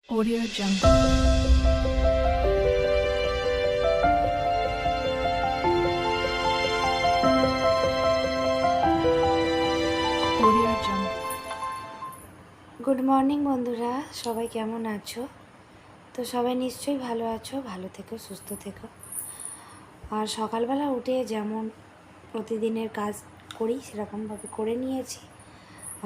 Audio Jungle. Audio Jungle. Good morning বন্ধুরা, সবাই কেমন আছো? তো সবাই নিশ্চয়ই ভালো আছো, ভালো থেকো, সুস্থ থেকো। আর সকালবেলা উঠে যেমন প্রতিদিনের কাজ করি সেরকমভাবে করে নিয়েছি।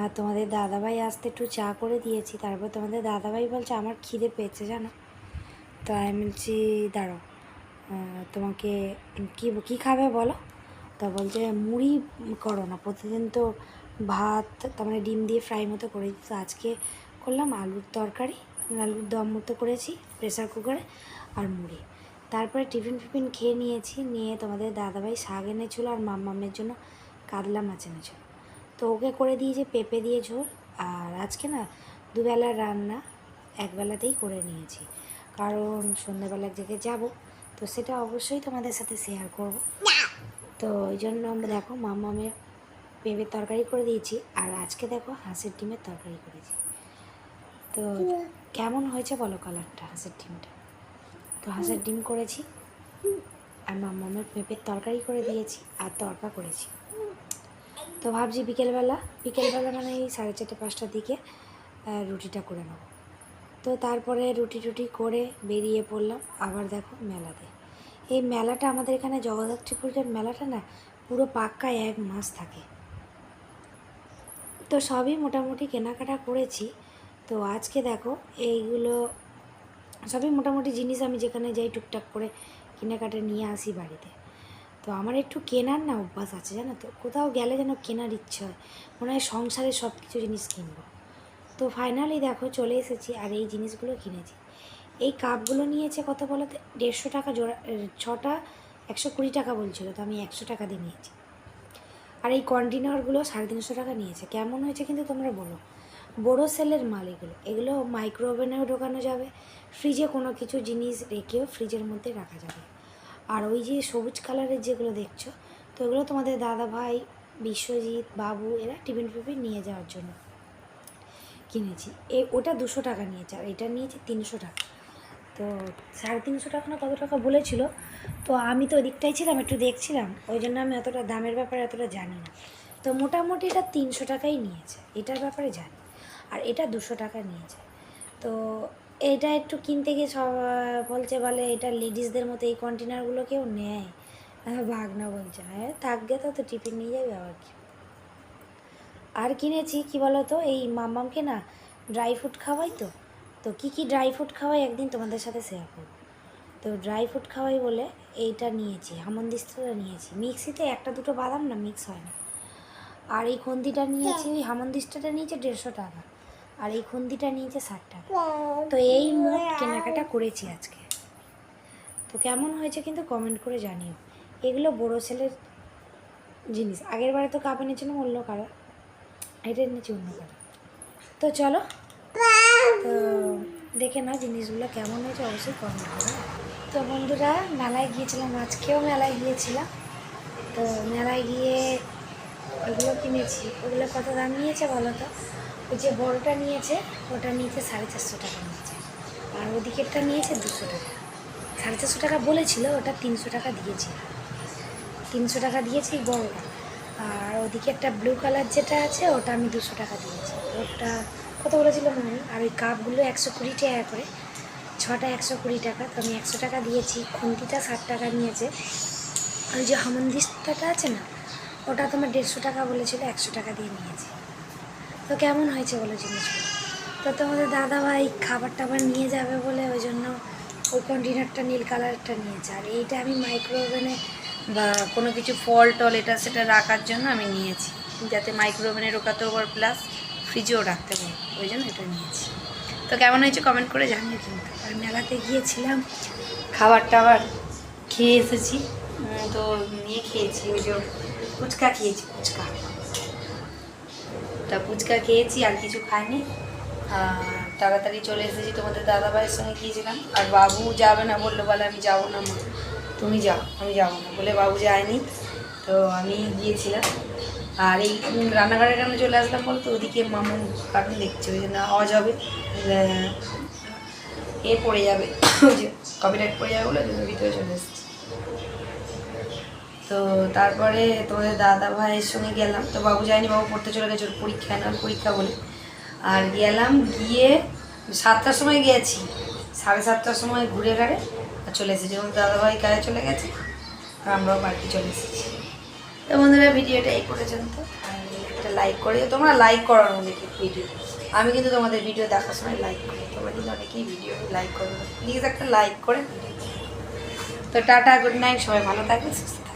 আর তোমাদের দাদাভাই আসতে একটু চা করে দিয়েছি। তারপর তোমাদের দাদাভাই বলছে আমার খিদে পেয়েছে জানো। তো আমি বলছি দাঁড়াও, তোমাকে কী খাবে বলো। তো বলছে মুড়ি করো না, প্রতিদিন তো ভাত তার মানে ডিম দিয়ে ফ্রাই মতো করে দিই। তো আজকে করলাম আলুর তরকারি, আলুর দম মতো করেছি প্রেসার কুকারে, আর মুড়ি। তারপরে টিফিন খেয়ে নিয়েছি। নিয়ে তোমাদের দাদাভাই শাক এনেছিলো আর মাম্মামের জন্য কাতলা মাছ এনেছিলো। তো ওকে করে দিয়েছে পেঁপে দিয়ে ঝোল। আর আজকে না দুবেলার রান্না একবেলাতেই করে নিয়েছি, কারণ সন্ধ্যাবেলা এক জায়গায় যাবো, তো সেটা অবশ্যই তোমাদের সাথে শেয়ার করব। তো ওই জন্য আমরা দেখো মামামের পেঁপের তরকারি করে দিয়েছি, আর আজকে দেখো হাঁসের ডিমের তরকারি করেছি। তো কেমন হয়েছে বলো কালারটা হাঁসের ডিমটা? তো হাঁসের ডিম করেছি, আর মামামের পেঁপের তরকারি করে দিয়েছি, আর তরকা করেছি। তো ভাবছি বিকেলবেলা মানে এই 4:30-5টার দিকে রুটিটা করে নেব। তো তারপরে রুটি করে বেরিয়ে পড়লাম আবার দেখো মেলাতে। এই মেলাটা আমাদের এখানে জগদ্ধাত্রীপুরের মেলাটা না পুরো পাক্কা 1 মাস থাকে। তো সবই মোটামুটি কেনাকাটা করেছি। তো আজকে দেখো এইগুলো সবই মোটামুটি জিনিস আমি যেখানে যাই টুকটাক করে কেনাকাটা নিয়ে আসি বাড়িতে। তো আমার একটু কেনার না অভ্যাস আছে জানো তো, কোথাও গেলে যেন কেনার ইচ্ছে হয়, মনে হয় সংসারের সব কিছু জিনিস কিনবো। তো ফাইনালি দেখো চলে এসেছি, আর এই জিনিসগুলো কিনেছি। এই কাপগুলো নিয়েছে কত বলো তো, 150 টাকা জোড়া, 6টা 120 টাকা বলছিল, তো আমি 100 টাকা দিয়ে নিয়েছি। আর এই কন্টেনারগুলো 350 টাকা নিয়েছে। কেমন হয়েছে কিন্তু তোমরা বলো। বড়ো সেলের মাল এগুলো মাইক্রো ওভেনেও ঢোকানো যাবে, ফ্রিজে কোনো কিছু জিনিস রেখেও ফ্রিজের মধ্যে রাখা যাবে। আর ওই যে সবুজ কালারের যেগুলো দেখছো, তো এগুলো তোমাদের দাদা ভাই, বিশ্বজিৎ, বাবু এরা টিফিন নিয়ে যাওয়ার জন্য কিনেছি। ওটা 200 টাকা নিয়েছে, আর এটা নিয়েছে 300 টাকা। তো 350 টাকা না কত টাকা বলেছিল। তো আমি তো ওদিকটাই ছিলাম, একটু দেখছিলাম, ওই জন্য আমি অতটা দামের ব্যাপারে অতটা জানি না। তো মোটামুটি এটা 300 টাকাই নিয়েছে, এটার ব্যাপারে জানি। আর এটা 200 টাকা নিয়েছে। তো এটা একটু কিনতে গিয়ে সব বলে এটা লেডিসদের মতো এই কন্টেনারগুলো কেউ নেয়। ভাগনা বলছে হ্যাঁ থাকবে, তো টিফিন নিয়ে যাবে আবার কি। আর কিনেছি কি বলো তো, এই মাম্মামকে না ড্রাই ফ্রুট খাওয়াই। তো তো কী ড্রাই ফ্রুট খাওয়াই একদিন তোমাদের সাথে শেয়ার করব। তো ড্রাই ফ্রুট খাওয়াই বলে এইটা নিয়েছি, হামনদিস্তাটা নিয়েছি। মিক্সিতে একটা দুটো বাদাম না মিক্স হয় না। আর এই খন্দিটা নিয়েছি, ওই হামনদিস্তাটা নিয়েছে 150 টাকা, আর এই খন্দিটা নিয়েছে 60 টাকা। তো এই মোট কেনাকাটা করেছি আজকে। তো কেমন হয়েছে কিন্তু কমেন্ট করে জানিও। এগুলো বড় ছেলের জিনিস। আগের বারে তো কাপ এনেছিলাম অন্য কালার, এটা এনেছি অন্য কালার। তো চলো, তো দেখে নাও জিনিসগুলো কেমন হয়েছে অবশ্যই কমেন্ট করো। তো বন্ধুরা মেলায় গিয়েছিলাম, আজকেও মেলায় গিয়েছিলাম। তো মেলায় গিয়ে এগুলো কিনেছি। ওগুলো কত দাম নিয়েছে বলো তো? ওই যে বড়োটা নিয়েছে ওটা নিয়েছে 450 টাকা নিয়েছে, আর ওদিকেরটা নিয়েছে 200 টাকা। 450 টাকা বলেছিল, ওটা 300 টাকা দিয়েছি। 300 টাকা দিয়েছি বড়োটা। আর ওদিকে একটা ব্লু কালার যেটা আছে ওটা আমি 200 টাকা দিয়েছি। ওটা কত বলেছিল মনে নেই। আর ওই কাপগুলো 120 টাকা করে, 6টা 120 টাকা। তো আমি 100 টাকা দিয়েছি। খুন্তিটা 60 টাকা নিয়েছে। আর ওই যে হামনদিস্তাটা আছে না, ওটা তোমার 150 টাকা বলেছিল, 100 টাকা দিয়ে নিয়েছি। তো কেমন হয়েছে বলো জিনিসগুলো? তো তোমাদের দাদাভাই খাবার টাবার নিয়ে যাবে বলে ওই জন্য ওই কন্টেনারটা নীল কালারটা নিয়েছে। আর এইটা আমি মাইক্রো ওভেনে বা কোনো কিছু ফল টল এটা সেটা রাখার জন্য আমি নিয়েছি, যাতে মাইক্রো ওভেনে ঢোকাতেও পার প্লাস ফ্রিজেও রাখতে পারো, ওই জন্য এটা নিয়েছি। তো কেমন হয়েছে কমেন্ট করে জানিও কিন্তু। আর মেলাতে গিয়েছিলাম, খাবার টাবার খেয়ে এসেছি। তো নিয়ে খেয়েছি, ওই যে ফুচকা খেয়েছি, ফুচকা খেয়েছি, আর কিছু খাইনি। তাড়াতাড়ি চলে এসেছি, তোমাদের দাদাভাইয়ের সঙ্গে গিয়েছিলাম। আর বাবু যাবে না বললো, বলে আমি যাবো না মা, তুমি যাও, আমি যাবো না বলে বাবু যায়নি। তো আমি গিয়েছিলাম। আর এই রান্নাঘরের কেন চলে আসলাম বলতো, ওদিকে মামু কার্টুন দেখছে, ওই জন্য আওয়াজ হবে। পড়ে যাবে, ওই যে কপিরাইট পড়ে যাবে বলে জন্য ভিতরে চলে এসেছি। তো তারপরে তোমাদের দাদা ভাইয়ের সঙ্গে গেলাম, তো বাবু যায়নি, বাবু পড়তে চলে গেছে, ওর পরীক্ষা অ্যানুয়াল পরীক্ষা বলে। আর গেলাম, গিয়ে 7টার সময় গিয়েছি, 7:30টার সময় ঘুরে গাড়ে আর চলে এসেছি। এবং দাদাভাই কাজে চলে গেছে আর আমরাও বাড়িতে চলে এসেছি। তো বন্ধুরা ভিডিওটা এই পর্যন্ত, আর একটা লাইক করে, তোমরা লাইক করার অনেক ভিডিও, আমি কিন্তু তোমাদের ভিডিও দেখার সময় লাইক করি, তোমরা কিন্তু অনেকেই ভিডিও লাইক করো, প্লিজ একটা লাইক করে। তো টাটা, গুড নাইট, সবাই ভালো থাকবে, সুস্থ থাকবে।